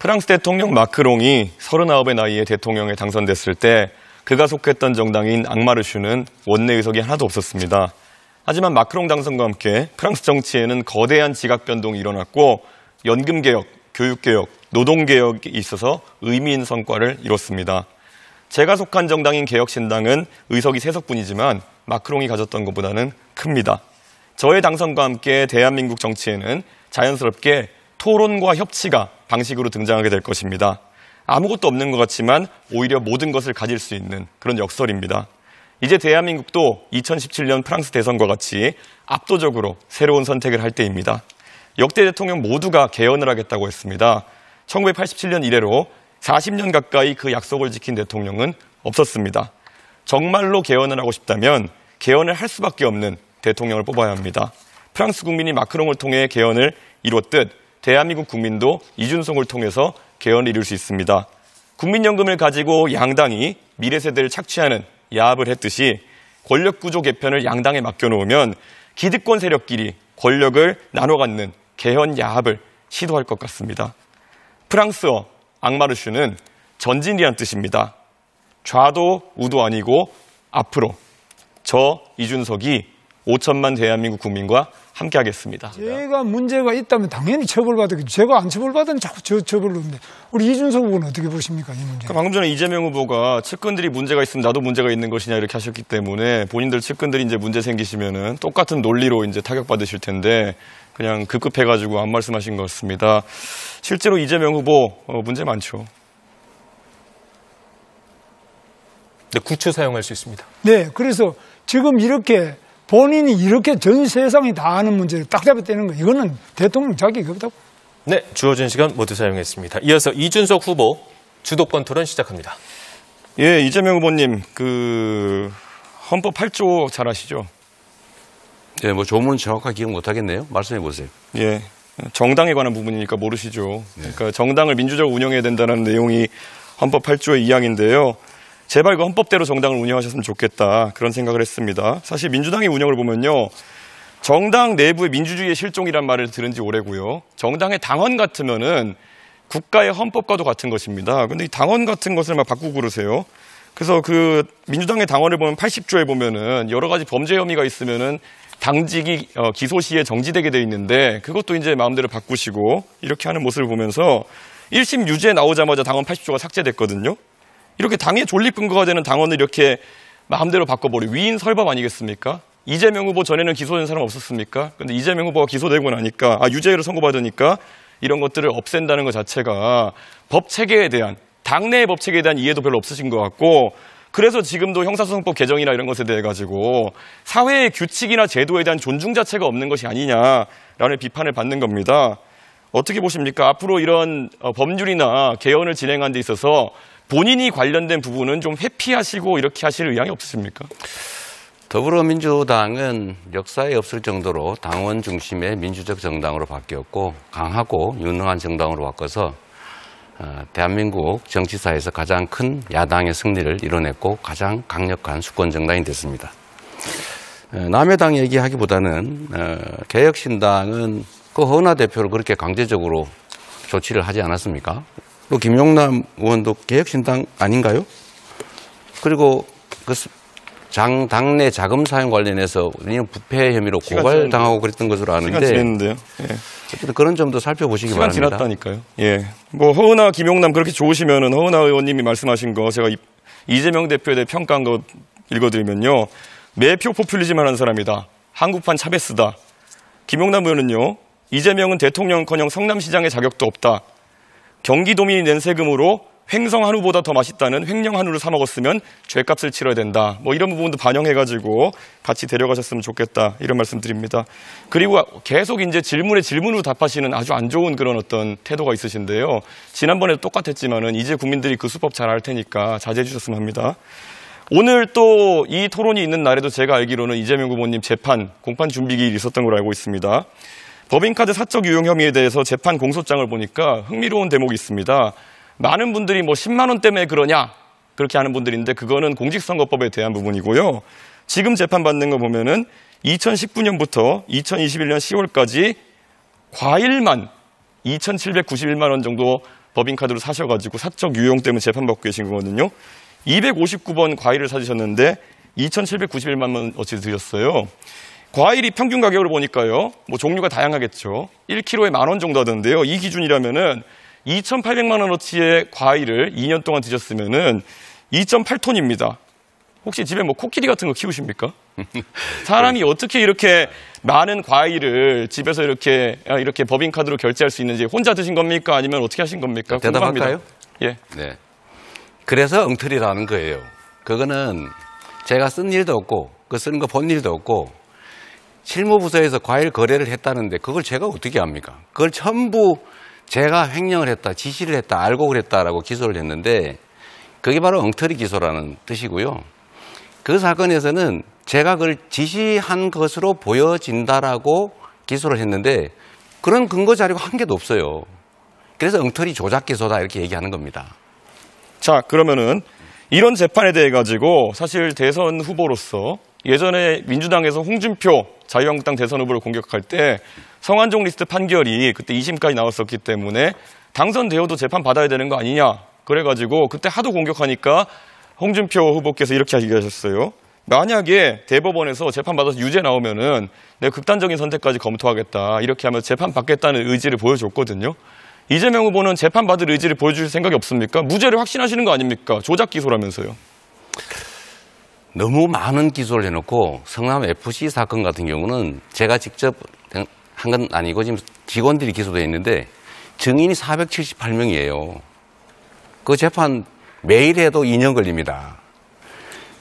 프랑스 대통령 마크롱이 39의 나이에 대통령에 당선됐을 때 그가 속했던 정당인 앙마르슈는 원내 의석이 하나도 없었습니다. 하지만 마크롱 당선과 함께 프랑스 정치에는 거대한 지각 변동이 일어났고 연금개혁, 교육개혁, 노동개혁이 있어서 의미 있는 성과를 이뤘습니다. 제가 속한 정당인 개혁신당은 의석이 3석뿐이지만 마크롱이 가졌던 것보다는 큽니다. 저의 당선과 함께 대한민국 정치에는 자연스럽게 토론과 협치가 방식으로 등장하게 될 것입니다. 아무것도 없는 것 같지만 오히려 모든 것을 가질 수 있는 그런 역설입니다. 이제 대한민국도 2017년 프랑스 대선과 같이 압도적으로 새로운 선택을 할 때입니다. 역대 대통령 모두가 개헌을 하겠다고 했습니다. 1987년 이래로 40년 가까이 그 약속을 지킨 대통령은 없었습니다. 정말로 개헌을 하고 싶다면 개헌을 할 수밖에 없는 대통령을 뽑아야 합니다. 프랑스 국민이 마크롱을 통해 개헌을 이뤘듯 대한민국 국민도 이준석을 통해서 개헌을 이룰 수 있습니다. 국민연금을 가지고 양당이 미래 세대를 착취하는 야합을 했듯이 권력구조 개편을 양당에 맡겨놓으면 기득권 세력끼리 권력을 나눠 갖는 개헌 야합을 시도할 것 같습니다. 프랑스어 앙마르슈는 전진이란 뜻입니다. 좌도 우도 아니고 앞으로 저 이준석이 5천만 대한민국 국민과 함께 하겠습니다. 제가 문제가 있다면 당연히 처벌받았겠죠. 제가 안 처벌받으면 자꾸 저 처벌을 하는데 우리 이준석 후보는 어떻게 보십니까? 이 문제. 방금 전에 이재명 후보가 측근들이 문제가 있으면 나도 문제가 있는 것이냐 이렇게 하셨기 때문에 본인들 측근들이 이제 문제 생기시면은 똑같은 논리로 이제 타격받으실 텐데 그냥 급급해가지고 안 말씀하신 것 같습니다. 실제로 이재명 후보 문제 많죠. 네, 구추 사용할 수 있습니다. 네, 그래서 지금 이렇게 본인이 이렇게 전 세상이 다 아는 문제를 딱 잡아떼는 거 이거는 대통령 자격이 없다고. 네, 주어진 시간 모두 사용했습니다. 이어서 이준석 후보 주도권 토론 시작합니다. 예, 이재명 후보님 그 헌법 8조 잘 아시죠? 예, 뭐 조문은 정확하게 기억 못 하겠네요. 말씀해 보세요. 예, 정당에 관한 부분이니까 모르시죠. 그러니까 정당을 민주적으로 운영해야 된다는 내용이 헌법 8조의 2항인데요. 제발 그 헌법대로 정당을 운영하셨으면 좋겠다 그런 생각을 했습니다. 사실 민주당의 운영을 보면요. 정당 내부의 민주주의의 실종이란 말을 들은 지 오래고요. 정당의 당원 같으면은 국가의 헌법과도 같은 것입니다. 그런데 이 당원 같은 것을 막 바꾸고 그러세요. 그래서 그 민주당의 당원을 보면 80조에 보면은 여러 가지 범죄 혐의가 있으면은 당직이 기소 시에 정지되게 돼 있는데 그것도 이제 마음대로 바꾸시고 이렇게 하는 모습을 보면서 1심 유죄 나오자마자 당원 80조가 삭제됐거든요. 이렇게 당의 존립 근거가 되는 당원을 이렇게 마음대로 바꿔버리고 위인 설법 아니겠습니까? 이재명 후보 전에는 기소된 사람 없었습니까? 근데 이재명 후보가 기소되고 나니까 유죄를 선고받으니까 이런 것들을 없앤다는 것 자체가 법 체계에 대한 당내의 법 체계에 대한 이해도 별로 없으신 것 같고 그래서 지금도 형사소송법 개정이나 이런 것에 대해 가지고 사회의 규칙이나 제도에 대한 존중 자체가 없는 것이 아니냐라는 비판을 받는 겁니다. 어떻게 보십니까? 앞으로 이런 법률이나 개헌을 진행하는 데 있어서 본인이 관련된 부분은 좀 회피하시고 이렇게 하실 의향이 없으십니까? 더불어민주당은 역사에 없을 정도로 당원 중심의 민주적 정당으로 바뀌었고 강하고 유능한 정당으로 바꿔서 대한민국 정치사에서 가장 큰 야당의 승리를 이뤄냈고 가장 강력한 수권 정당이 됐습니다. 남의 당 얘기하기보다는 개혁신당은 그 허은하 대표를 그렇게 강제적으로 조치를 하지 않았습니까? 또 김용남 의원도 개혁신당 아닌가요? 그리고 그 당내 자금 사용 관련해서 부패 혐의로 고발당하고 그랬던 것으로 아는데 시간 지났는데요. 예. 어쨌든 그런 점도 살펴보시기 바랍니다. 시간 지났다니까요. 예. 뭐 허은하, 김용남 그렇게 좋으시면은 허은하 의원님이 말씀하신 거 제가 이재명 대표에 대해 평가한 거 읽어드리면요. 매표 포퓰리즘 하는 사람이다. 한국판 차베스다. 김용남 의원은요. 이재명은 대통령커녕 성남시장의 자격도 없다. 경기도민이 낸 세금으로 횡성 한우보다 더 맛있다는 횡령 한우를 사 먹었으면 죄값을 치러야 된다. 뭐 이런 부분도 반영해가지고 같이 데려가셨으면 좋겠다. 이런 말씀 드립니다. 그리고 계속 이제 질문에 질문으로 답하시는 아주 안 좋은 그런 어떤 태도가 있으신데요. 지난번에도 똑같았지만은 이제 국민들이 그 수법 잘 알 테니까 자제해 주셨으면 합니다. 오늘 또 이 토론이 있는 날에도 제가 알기로는 이재명 후보님 재판, 공판 준비기일이 있었던 걸로 알고 있습니다. 법인카드 사적 유용 혐의에 대해서 재판 공소장을 보니까 흥미로운 대목이 있습니다. 많은 분들이 뭐 10만 원 때문에 그러냐 그렇게 하는 분들인데 그거는 공직선거법에 대한 부분이고요. 지금 재판받는 거 보면은 2019년부터 2021년 10월까지 과일만 2,791만 원 정도 법인카드로 사셔가지고 사적 유용 때문에 재판받고 계신 거거든요. 259번 과일을 사주셨는데 2,791만 원어치 드셨어요. 과일이 평균 가격을 보니까요, 뭐 종류가 다양하겠죠. 1kg에 10,000원 정도 하던데요. 이 기준이라면은 2,800만 원어치의 과일을 2년 동안 드셨으면은 2.8톤입니다. 혹시 집에 뭐 코끼리 같은 거 키우십니까? 사람이 어떻게 이렇게 많은 과일을 집에서 이렇게 법인카드로 결제할 수 있는지 혼자 드신 겁니까? 아니면 어떻게 하신 겁니까? 대답할까요? 예. 네. 그래서 엉터리라는 거예요. 그거는 제가 쓴 일도 없고, 그 쓰는 거 본 일도 없고, 실무부서에서 과일 거래를 했다는데 그걸 제가 어떻게 합니까? 그걸 전부 제가 횡령을 했다, 지시를 했다, 알고 그랬다라고 기소를 했는데 그게 바로 엉터리 기소라는 뜻이고요. 그 사건에서는 제가 그걸 지시한 것으로 보여진다라고 기소를 했는데 그런 근거 자료가 한 개도 없어요. 그래서 엉터리 조작 기소다 이렇게 얘기하는 겁니다. 자, 그러면은 이런 재판에 대해 가지고 사실 대선 후보로서 예전에 민주당에서 홍준표 자유한국당 대선 후보를 공격할 때 성완종 리스트 판결이 그때 2심까지 나왔었기 때문에 당선되어도 재판 받아야 되는 거 아니냐. 그래가지고 그때 하도 공격하니까 홍준표 후보께서 이렇게 얘기하셨어요. 만약에 대법원에서 재판 받아서 유죄 나오면은 내가 극단적인 선택까지 검토하겠다. 이렇게 하면서 재판 받겠다는 의지를 보여줬거든요. 이재명 후보는 재판 받을 의지를 보여줄 생각이 없습니까? 무죄를 확신하시는 거 아닙니까? 조작 기소라면서요. 너무 많은 기소를 해놓고 성남 FC 사건 같은 경우는 제가 직접 한 건 아니고 지금 직원들이 기소되어 있는데 증인이 478명이에요. 그 재판 매일 해도 2년 걸립니다.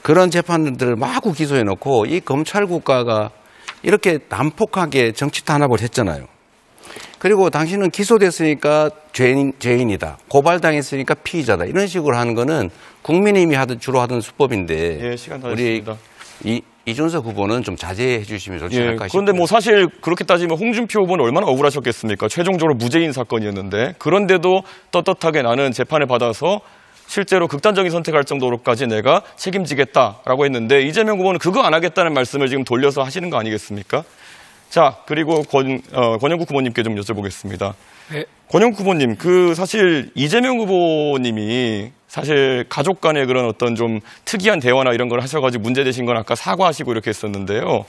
그런 재판들을 마구 기소해놓고 이 검찰 국가가 이렇게 난폭하게 정치 탄압을 했잖아요. 그리고 당신은 기소됐으니까 죄인이다. 고발당했으니까 피의자다. 이런 식으로 하는 거는 국민의힘이 주로 하던 수법인데 예, 시간 다 됐습니다. 우리 이준석 후보는 좀 자제해 주시면 좋지 않을까 싶어요. 그런데 뭐 사실 그렇게 따지면 홍준표 후보는 얼마나 억울하셨겠습니까? 최종적으로 무죄인 사건이었는데 그런데도 떳떳하게 나는 재판을 받아서 실제로 극단적인 선택할 정도로까지 내가 책임지겠다라고 했는데 이재명 후보는 그거 안 하겠다는 말씀을 지금 돌려서 하시는 거 아니겠습니까? 자, 그리고 권영국 후보님께 좀 여쭤보겠습니다. 네. 권영국 후보님, 사실 이재명 후보님이 사실 가족 간의 그런 어떤 좀 특이한 대화나 이런 걸 하셔가지고 문제되신 건 아까 사과하시고 이렇게 했었는데요.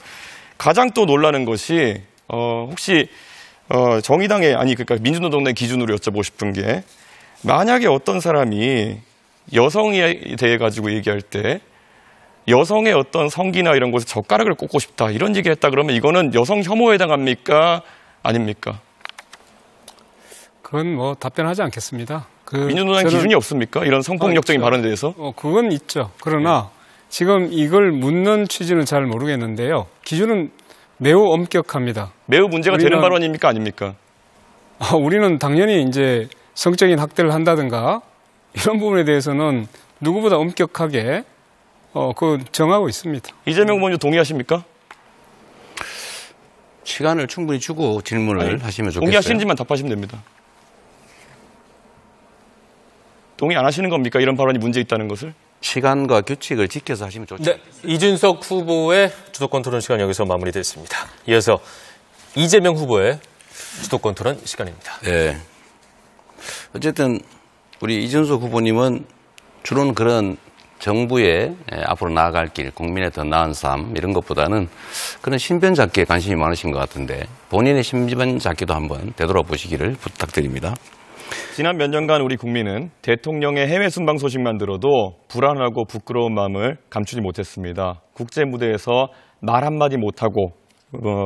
가장 또 놀라는 것이, 혹시, 정의당의, 그러니까 민주노동당 기준으로 여쭤보고 싶은 게, 만약에 어떤 사람이 여성에 대해 가지고 얘기할 때 여성의 어떤 성기나 이런 곳에 젓가락을 꽂고 싶다 이런 얘기를 했다 그러면 이거는 여성 혐오에 해당합니까? 아닙니까? 그건 뭐 답변하지 않겠습니다. 민주노당 기준이 없습니까? 이런 성폭력적인 발언에 대해서? 그건 있죠. 그러나 지금 이걸 묻는 취지는 잘 모르겠는데요. 기준은 매우 엄격합니다. 매우 문제가 되는 발언입니까? 아닙니까? 우리는 당연히 이제 성적인 학대를 한다든가 이런 부분에 대해서는 누구보다 엄격하게 정하고 있습니다. 이재명 후보님 동의하십니까? 시간을 충분히 주고 질문을 하시면 좋겠어요. 동의하시는지만 답하시면 됩니다. 동의 안 하시는 겁니까? 이런 발언이 문제 있다는 것을? 시간과 규칙을 지켜서 하시면 좋죠. 네, 이준석 후보의 주도권 토론 시간 여기서 마무리됐습니다. 이어서 이재명 후보의 주도권 토론 시간입니다. 네. 어쨌든 우리 이준석 후보님은 주로는 그런 정부의 앞으로 나아갈 길, 국민의 더 나은 삶 이런 것보다는 그런 신변 잡기에 관심이 많으신 것 같은데 본인의 신변 잡기도 한번 되돌아보시기를 부탁드립니다. 지난 몇 년간 우리 국민은 대통령의 해외 순방 소식만 들어도 불안하고 부끄러운 마음을 감추지 못했습니다. 국제 무대에서 말 한마디 못하고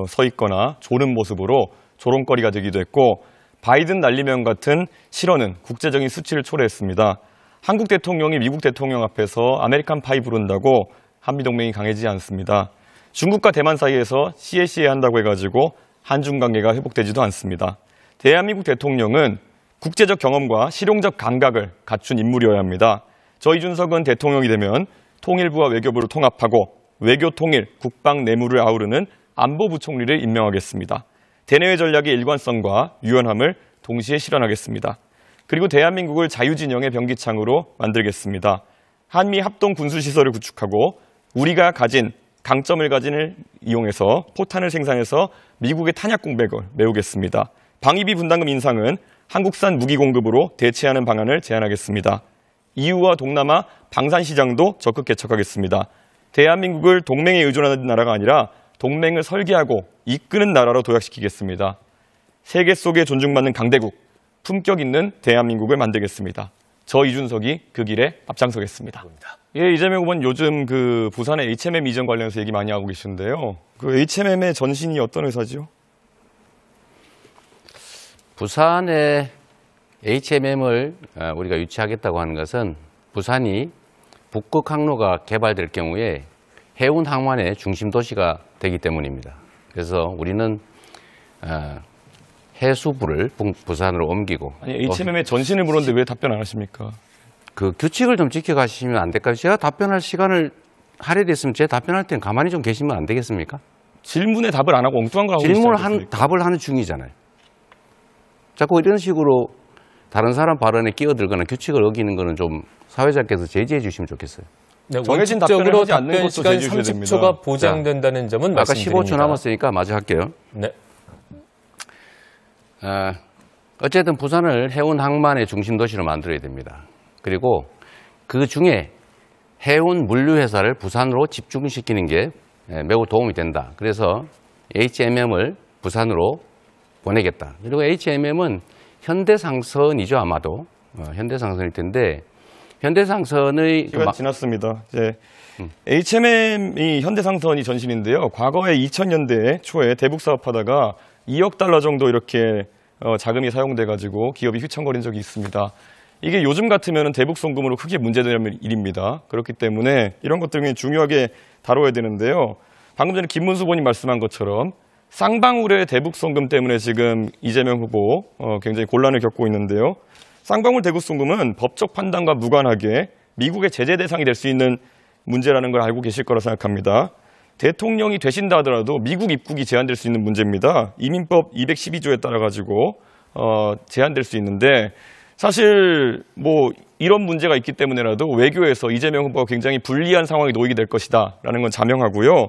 서 있거나 조는 모습으로 조롱거리가 되기도 했고 바이든 날리면 같은 실언은 국제적인 수치를 초래했습니다. 한국 대통령이 미국 대통령 앞에서 아메리칸 파이 부른다고 한미동맹이 강해지지 않습니다. 중국과 대만 사이에서 CACA 한다고 해가지고 한중 관계가 회복되지도 않습니다. 대한민국 대통령은 국제적 경험과 실용적 감각을 갖춘 인물이어야 합니다. 저 이준석은 대통령이 되면 통일부와 외교부를 통합하고 외교 통일, 국방 내무를 아우르는 안보부총리를 임명하겠습니다. 대내외 전략의 일관성과 유연함을 동시에 실현하겠습니다. 그리고 대한민국을 자유진영의 병기창으로 만들겠습니다. 한미 합동 군수시설을 구축하고 우리가 가진 강점을 이용해서 포탄을 생산해서 미국의 탄약 공백을 메우겠습니다. 방위비 분담금 인상은 한국산 무기 공급으로 대체하는 방안을 제안하겠습니다. EU와 동남아 방산 시장도 적극 개척하겠습니다. 대한민국을 동맹에 의존하는 나라가 아니라 동맹을 설계하고 이끄는 나라로 도약시키겠습니다. 세계 속에 존중받는 강대국, 품격 있는 대한민국을 만들겠습니다. 저 이준석이 그 길에 앞장서겠습니다. 예, 이재명 후보는 요즘 그 부산의 HMM 이전 관련해서 얘기 많이 하고 계시는데요. 그 HMM의 전신이 어떤 회사죠? 부산에 HMM을 우리가 유치하겠다고 하는 것은 부산이 북극 항로가 개발될 경우에 해운 항만의 중심 도시가 되기 때문입니다. 그래서 우리는 해수부를 부산으로 옮기고. 아니, HMM의 전신을 물었는데 왜 답변 안 하십니까? 그 규칙을 좀 지켜가시면 안 될까요? 제가 답변할 시간을 할애됐으면 제 답변할 때는 가만히 좀 계시면 안 되겠습니까? 질문에 답을 안 하고 엉뚱한 걸 하고 질문을 계시지 답을 하는 중이잖아요. 자꾸 이런 식으로 다른 사람 발언에 끼어들거나 규칙을 어기는 거는 좀 사회자께서 제지해 주시면 좋겠어요. 네, 정해진 원칙적으로 답변을 하지 않는 답변 것도 시간 제지해 주셔야 30초가 됩니다. 보장된다는 점은 아까 말씀드립니다. 15초 남았으니까 마저 할게요. 네. 어쨌든 부산을 해운 항만의 중심 도시로 만들어야 됩니다. 그리고 그 중에 해운 물류회사를 부산으로 집중시키는 게 매우 도움이 된다. 그래서 HMM을 부산으로 보내겠다. 그리고 HMM은 현대상선이죠, 아마도. 현대상선일 텐데 현대상선의 시간 지났습니다. 이제 HMM이 현대상선이 전신인데요. 과거에 2000년대 초에 대북 사업하다가 2억 달러 정도 이렇게 자금이 사용돼가지고 기업이 휘청거린 적이 있습니다. 이게 요즘 같으면 대북 송금으로 크게 문제되는 일입니다. 그렇기 때문에 이런 것들을 중요하게 다뤄야 되는데요. 방금 전에 김문수 의원님 말씀한 것처럼 쌍방울의 대북 송금 때문에 지금 이재명 후보 굉장히 곤란을 겪고 있는데요. 쌍방울 대북 송금은 법적 판단과 무관하게 미국의 제재 대상이 될 수 있는 문제라는 걸 알고 계실 거라 생각합니다. 대통령이 되신다 하더라도 미국 입국이 제한될 수 있는 문제입니다. 이민법 212조에 따라 가지고 제한될 수 있는데 사실 뭐 이런 문제가 있기 때문에라도 외교에서 이재명 후보가 굉장히 불리한 상황에 놓이게 될 것이다라는 건 자명하고요.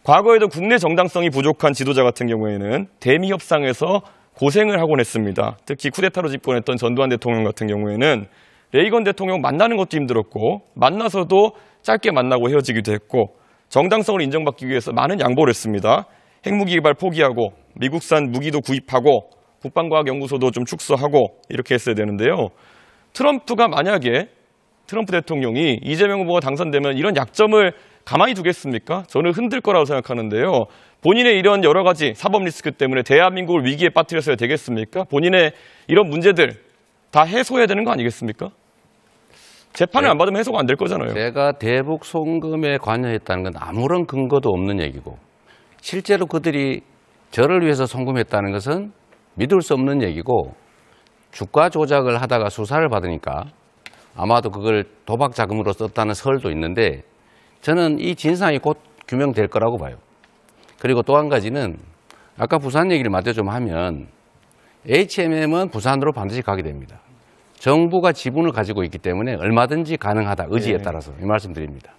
과거에도 국내 정당성이 부족한 지도자 같은 경우에는 대미 협상에서 고생을 하곤 했습니다. 특히 쿠데타로 집권했던 전두환 대통령 같은 경우에는 레이건 대통령 만나는 것도 힘들었고 만나서도 짧게 만나고 헤어지기도 했고 정당성을 인정받기 위해서 많은 양보를 했습니다. 핵무기 개발 포기하고 미국산 무기도 구입하고 국방과학연구소도 좀 축소하고 이렇게 했어야 되는데요. 트럼프가 만약에 트럼프 대통령이 이재명 후보가 당선되면 이런 약점을 가만히 두겠습니까? 저는 흔들 거라고 생각하는데요. 본인의 이런 여러 가지 사법 리스크 때문에 대한민국을 위기에 빠뜨렸어야 되겠습니까? 본인의 이런 문제들 다 해소해야 되는 거 아니겠습니까? 재판을 안 받으면 해소가 안 될 거잖아요. 제가 대북 송금에 관여했다는 건 아무런 근거도 없는 얘기고 실제로 그들이 저를 위해서 송금했다는 것은 믿을 수 없는 얘기고 주가 조작을 하다가 수사를 받으니까 아마도 그걸 도박 자금으로 썼다는 설도 있는데 저는 이 진상이 곧 규명될 거라고 봐요. 그리고 또 한 가지는 아까 부산 얘기를 마저 좀 하면 HMM은 부산으로 반드시 가게 됩니다. 정부가 지분을 가지고 있기 때문에 얼마든지 가능하다. 의지에 따라서 이 말씀 드립니다.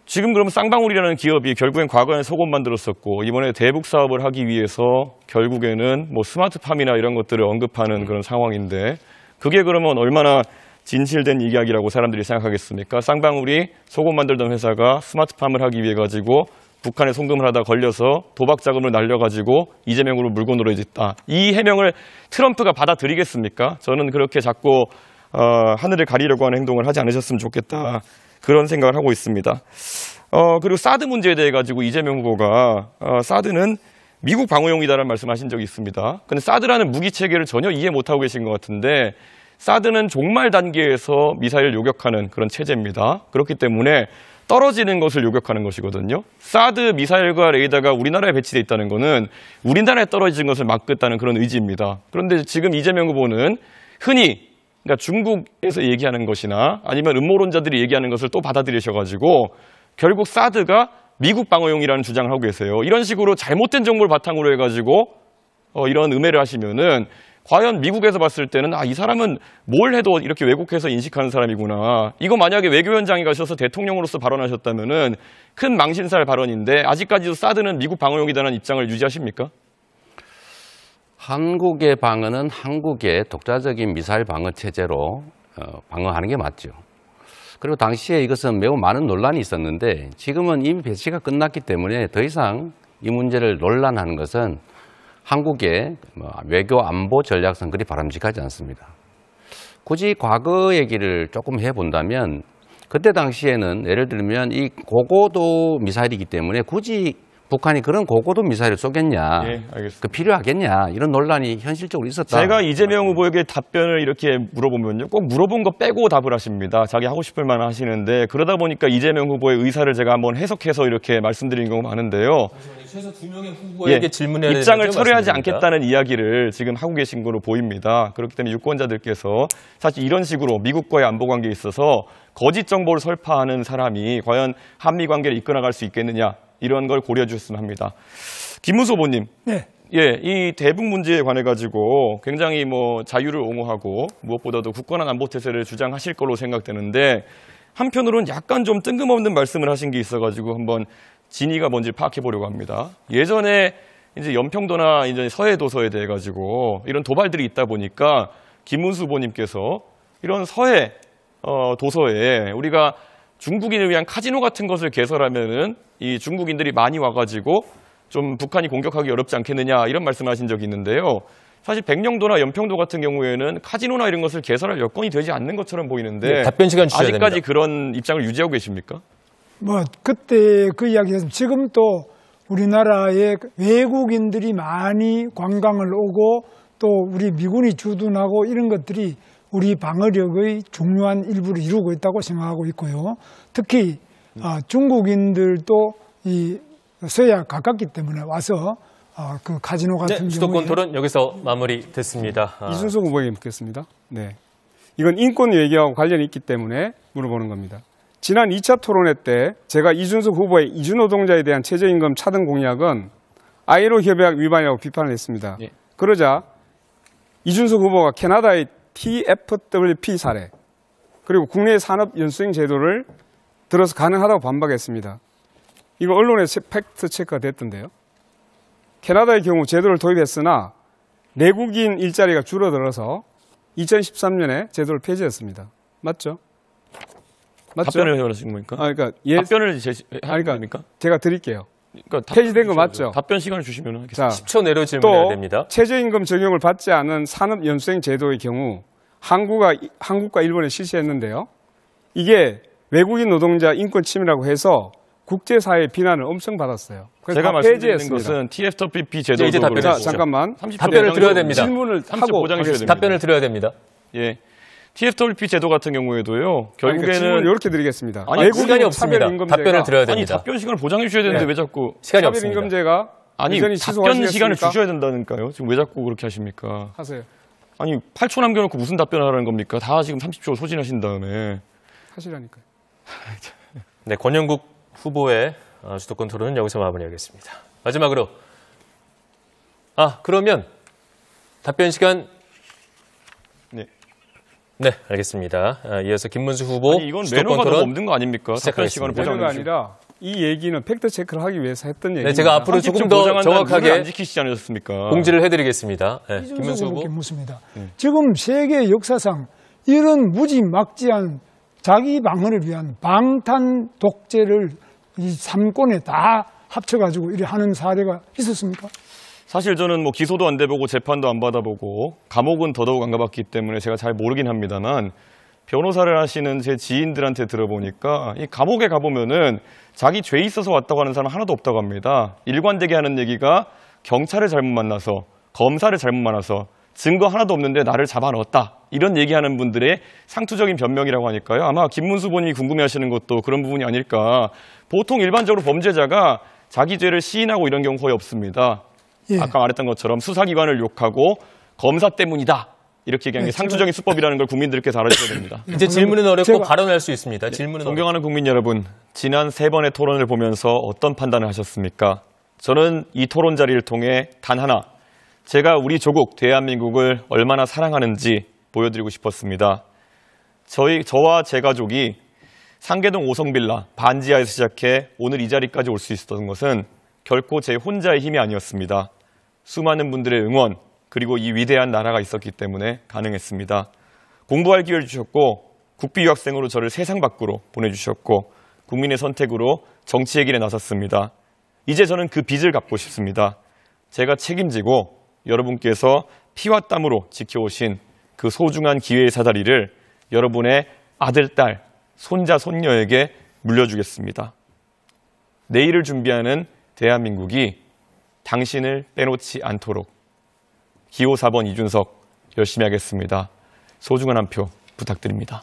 지금 그러면 쌍방울이라는 기업이 결국엔 과거에 속옷 만들었었고 이번에 대북 사업을 하기 위해서 결국에는 뭐 스마트팜이나 이런 것들을 언급하는 그런 상황인데 그게 그러면 얼마나 진실된 이야기라고 사람들이 생각하겠습니까? 쌍방울이 속옷 만들던 회사가 스마트팜을 하기 위해 가지고 북한에 송금을 하다 걸려서 도박 자금을 날려가지고 이재명으로 물고 늘어졌다. 이 해명을 트럼프가 받아들이겠습니까? 저는 그렇게 자꾸 하늘을 가리려고 하는 행동을 하지 않으셨으면 좋겠다. 그런 생각을 하고 있습니다. 그리고 사드 문제에 대해 가지고 이재명 후보가 사드는 미국 방어용이다라는 말씀하신 적이 있습니다. 근데 사드라는 무기 체계를 전혀 이해 못하고 계신 것 같은데 사드는 종말 단계에서 미사일을 요격하는 그런 체제입니다. 그렇기 때문에 떨어지는 것을 요격하는 것이거든요. 사드 미사일과 레이더가 우리나라에 배치되어 있다는 것은 우리나라에 떨어지는 것을 막겠다는 그런 의지입니다. 그런데 지금 이재명 후보는 흔히 그러니까 중국에서 얘기하는 것이나 아니면 음모론자들이 얘기하는 것을 또 받아들이셔가지고 결국 사드가 미국 방어용이라는 주장을 하고 계세요. 이런 식으로 잘못된 정보를 바탕으로 해가지고 이런 음해를 하시면은 과연 미국에서 봤을 때는 이 사람은 뭘 해도 이렇게 왜곡해서 인식하는 사람이구나. 이거 만약에 외교위원장에 가셔서 대통령으로서 발언하셨다면은 큰 망신살 발언인데 아직까지도 사드는 미국 방어용이라는 입장을 유지하십니까? 한국의 방어는 한국의 독자적인 미사일 방어 체제로 방어하는 게 맞죠. 그리고 당시에 이것은 매우 많은 논란이 있었는데 지금은 이미 배치가 끝났기 때문에 더 이상 이 문제를 논란하는 것은 한국의 외교 안보 전략상 그리 바람직하지 않습니다. 굳이 과거 얘기를 조금 해본다면 그때 당시에는 예를 들면 이 고고도 미사일이기 때문에 굳이 북한이 그런 고고도 미사일을 쏘겠냐, 예, 알겠습니다. 그 필요하겠냐 이런 논란이 현실적으로 있었다. 제가 이재명 후보에게 답변을 이렇게 물어보면요, 꼭 물어본 거 빼고 답을 하십니다. 자기 하고 싶을 만한 하시는데 그러다 보니까 이재명 후보의 의사를 제가 한번 해석해서 이렇게 말씀드린 경우가 많은데요. 최소 2명의 후보에게 질문해야 되는 입장을 점을 철회하지 말씀드립니다. 않겠다는 이야기를 지금 하고 계신 거로 보입니다. 그렇기 때문에 유권자들께서 사실 이런 식으로 미국과의 안보 관계에 있어서 거짓 정보를 설파하는 사람이 과연 한미 관계를 이끌어갈 수 있겠느냐, 이런 걸 고려해 주셨으면 합니다. 김문수 후보님. 네. 예, 이 대북 문제에 관해 가지고 굉장히 자유를 옹호하고 무엇보다도 굳건한 안보 태세를 주장하실 걸로 생각되는데 한편으로는 약간 좀 뜬금없는 말씀을 하신 게 있어가지고 한번 진위가 뭔지 파악해 보려고 합니다. 예전에 이제 연평도나 이제 서해 도서에 대해 가지고 이런 도발들이 있다 보니까 김문수 후보님께서 이런 서해 도서에 우리가 중국인을 위한 카지노 같은 것을 개설하면은 이 중국인들이 많이 와가지고 좀 북한이 공격하기 어렵지 않겠느냐, 이런 말씀하신 적이 있는데요. 사실 백령도나 연평도 같은 경우에는 카지노나 이런 것을 개설할 여건이 되지 않는 것처럼 보이는데 네, 답변 시간 주셔야 아직까지 됩니다. 그런 입장을 유지하고 계십니까? 그때 그 이야기에서 지금 또 우리나라에 외국인들이 많이 관광을 오고 또 우리 미군이 주둔하고 이런 것들이 우리 방어력의 중요한 일부를 이루고 있다고 생각하고 있고요. 특히 중국인들도 이 서해와 가깝기 때문에 와서 그 카지노 같은 경우에 수도권 토론 여기서 마무리됐습니다. 이준석 후보에게 묻겠습니다. 네, 이건 인권 얘기하고 관련이 있기 때문에 물어보는 겁니다. 지난 2차 토론회 때 제가 이준석 후보의 이주노동자에 대한 최저임금 차등 공약은 ILO 협약 위반이라고 비판을 했습니다. 예. 그러자 이준석 후보가 캐나다의 TFWP 사례 그리고 국내 산업 연수행 제도를 들어서 가능하다고 반박했습니다. 이거 언론에 팩트 체크가 됐던데요. 캐나다의 경우 제도를 도입했으나 내국인 일자리가 줄어들어서 2013년에 제도를 폐지했습니다. 맞죠? 맞죠? 답변을 해주신 겁니까? 그러니까 답변을 제시하는 그러니까 겁니까? 제가 드릴게요. 그러니까 폐지된 거 맞죠? 답변 시간을 주시면 하겠습니다. 자, 10초 내로 질문해야 또 됩니다. 최저임금 적용을 받지 않은 산업 연수행 제도의 경우 한국과 일본에 실시했는데요. 이게 외국인 노동자 인권 침해라고 해서 국제사회의 비난을 엄청 받았어요. 그래서 제가 다 말씀드리는 폐지했습니다. 것은 TFWP 제도도 이제 답변을 자, 해주시죠. 잠깐만. 30초 답변을 드려야 됩니다. 질문을 30초 하고 보장해 주셔야 하겠습니다. 됩니다. 답변을 드려야 됩니다. 예. TFWP 제도 같은 경우에도요. 결국에는 질문을 이렇게 드리겠습니다. 아니, 외국인 시간이 없습니다. 차별임금제가- 답변을 드려야 아니 됩니다. 답변 시간을 보장해 주셔야 되는데 네. 왜 자꾸 시간이 없습니다. 차별임금제가 아니 여전히 답변 시간을 시소하시겠습니까? 주셔야 된다니까요. 지금 왜 자꾸 그렇게 하십니까? 하세요. 아니 8초 남겨놓고 무슨 답변을 하라는 겁니까? 다 지금 30초 소진하신 다음에. 하시라니까요. 네, 권영국 후보의 수도권 토론은 여기서 마무리하겠습니다. 마지막으로 그러면 답변 시간. 네, 알겠습니다. 이어서 김문수 후보 아니 이건 수도권 매너가 너무 토론. 없는 거 아닙니까? 답변 시간을 시작하겠습니다. 보장해 그런 거 주시고. 아니라 이 얘기는 팩트 체크를 하기 위해서 했던 얘기입니다. 네, 제가 앞으로 30초 조금 더 보장한다는 룰을 안 정확하게 지키시지 않으셨습니까? 공지를 해드리겠습니다. 네, 이준석 김문수 후보께 후보. 묻습니다. 지금 세계 역사상 이런 무지막지한 자기 방어를 위한 방탄 독재를 이 3권에 다 합쳐가지고 이래 하는 사례가 있었습니까? 사실 저는 기소도 안 돼보고 재판도 안 받아보고 감옥은 더더욱 안 가봤기 때문에 제가 잘 모르긴 합니다만 변호사를 하시는 제 지인들한테 들어보니까 이 감옥에 가보면은 자기 죄 있어서 왔다고 하는 사람 하나도 없다고 합니다. 일관되게 하는 얘기가 경찰을 잘못 만나서 검사를 잘못 만나서 증거 하나도 없는데 나를 잡아넣었다. 이런 얘기하는 분들의 상투적인 변명이라고 하니까요. 아마 김문수 후보님이 궁금해하시는 것도 그런 부분이 아닐까. 보통 일반적으로 범죄자가 자기 죄를 시인하고 이런 경우 거의 없습니다. 예. 아까 말했던 것처럼 수사기관을 욕하고 검사 때문이다. 이렇게 얘기하는 게 상투적인 수법이라는 걸 국민들께서 알아주셔야 됩니다. 이제 질문은 어렵고 제가- 발언할 수 있습니다. 질문은 존경하는 국민 여러분, 지난 3번의 토론을 보면서 어떤 판단을 하셨습니까? 저는 이 토론 자리를 통해 단 하나, 제가 우리 조국 대한민국을 얼마나 사랑하는지 보여드리고 싶었습니다. 저와 제 가족이 상계동 5성 빌라 반지하에서 시작해 오늘 이 자리까지 올 수 있었던 것은 결코 제 혼자의 힘이 아니었습니다. 수많은 분들의 응원, 그리고 이 위대한 나라가 있었기 때문에 가능했습니다. 공부할 기회를 주셨고 국비 유학생으로 저를 세상 밖으로 보내주셨고 국민의 선택으로 정치의 길에 나섰습니다. 이제 저는 그 빚을 갚고 싶습니다. 제가 책임지고 여러분께서 피와 땀으로 지켜오신 그 소중한 기회의 사다리를 여러분의 아들, 딸, 손자, 손녀에게 물려주겠습니다. 내일을 준비하는 대한민국이 당신을 빼놓지 않도록 기호 4번 이준석 열심히 하겠습니다. 소중한 한 표 부탁드립니다.